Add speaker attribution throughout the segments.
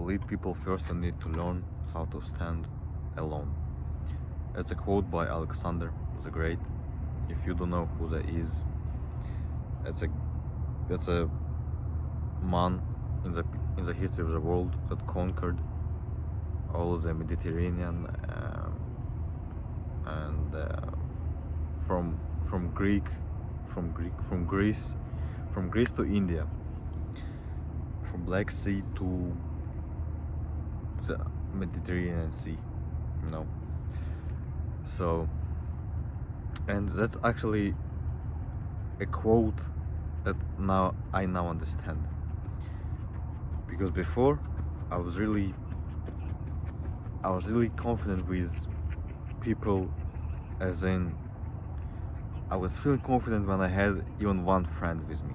Speaker 1: lead people first, you need to learn how to stand alone. It's a quote by Alexander the Great. If you don't know who that is, it's a that's a man in the history of the world that conquered all the Mediterranean and from from Greek from Greek from Greece to India, from Black Sea to the Mediterranean Sea, you know. So, and that's actually a quote that I now understand, because before I was really confident with people, as in I was feeling confident when I had even one friend with me.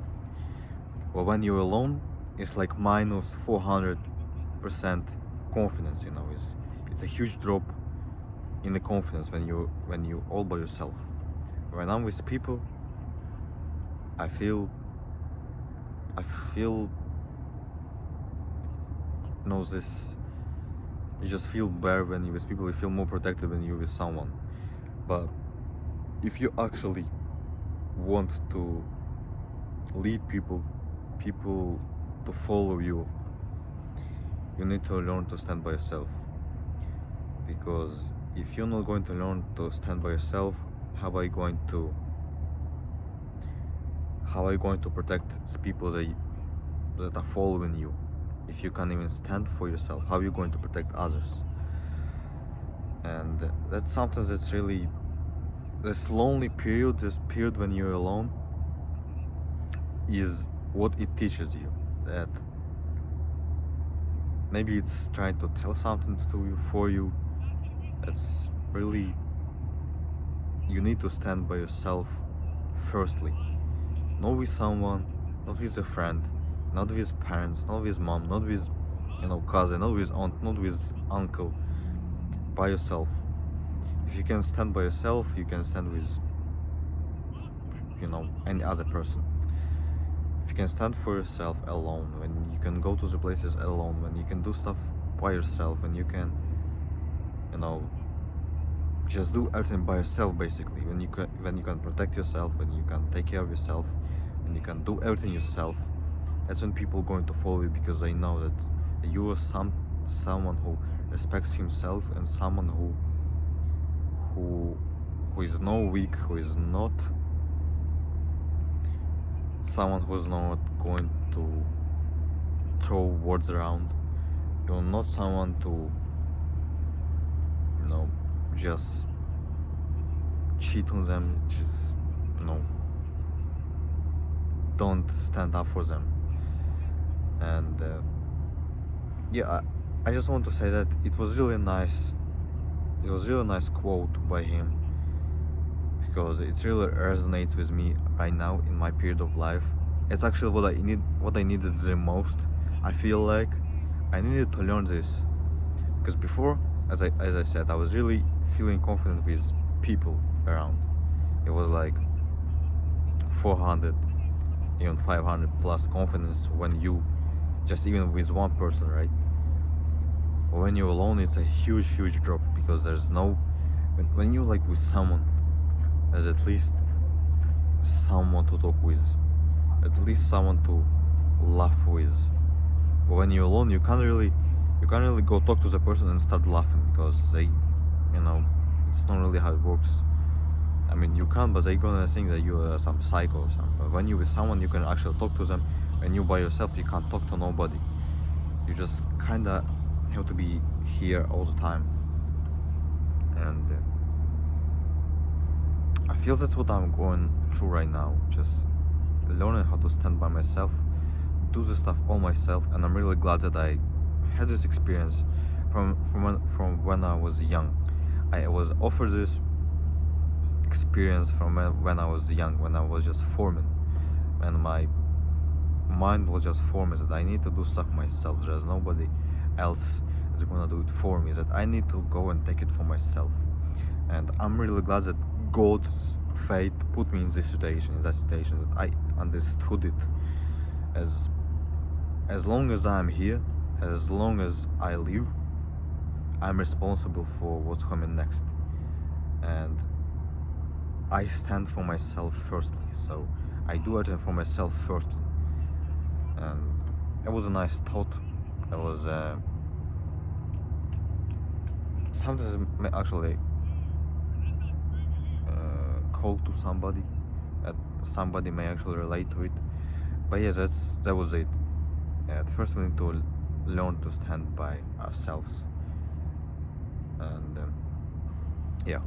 Speaker 1: But when you're alone, it's like minus 400% confidence. You know, it's a huge drop in the confidence when you all by yourself. When I'm with people, I feel I feel knows this. You just feel better when you're with people. You feel more protected when you're with someone. But if you actually want to lead people to follow you, you need to learn to stand by yourself. Because if you're not going to learn to stand by yourself, how are you going to protect the people that are following you? If you can't even stand for yourself, how are you going to protect others? And that's something that's really, this lonely period, this period when you're alone, is what it teaches you. That maybe it's trying to tell something to you, for you. It's really, you need to stand by yourself firstly. Not with someone, not with a friend, not with parents, not with mom, not with cousin, not with aunt, not with uncle. By yourself. If you can stand by yourself, you can stand with any other person. If you can stand for yourself alone, when you can go to the places alone, when you can do stuff by yourself, when you can just do everything by yourself, basically, when you can protect yourself, when you can take care of yourself, when you can do everything yourself, that's when people are going to follow you, because they know that you are someone who respects himself, and someone who is not weak, who is not someone who is not going to throw words around. You're not someone to just cheat on them, just don't stand up for them. And yeah, I just want to say that it was really nice quote by him, because it really resonates with me right now in my period of life. It's actually what I needed the most. I feel like I needed to learn this, because before, as I said, I was really feeling confident with people around. It was like 400, even 500 plus confidence when you just even with one person, right? But when you're alone, it's a huge drop, because there's no, when you're like with someone, there's at least someone to talk with, at least someone to laugh with. But when you're alone, you can't really go talk to the person and start laughing, because they, it's not really how it works. I mean, you can, but they're gonna think that you're some psycho or something. But when you're with someone, you can actually talk to them. When you're by yourself, you can't talk to nobody. You just kinda have to be here all the time. And I feel that's what I'm going through right now. Just learning how to stand by myself, do the stuff all myself, and I'm really glad that I had this experience from when I was young. I was offered this experience from when I was young, when I was just forming, when my mind was just forming, that I need to do stuff myself. There's nobody else that's gonna do it for me, that I need to go and take it for myself. And I'm really glad that God's fate put me in that situation, that I understood it. As long as I'm here, as long as I live, I'm responsible for what's coming next, and I stand for myself firstly. So I do it for myself firstly, and it was a nice thought. It was sometimes it may actually call to somebody, that somebody may actually relate to it. But yeah, that was it. At first, we need to learn to stand by ourselves, and yeah.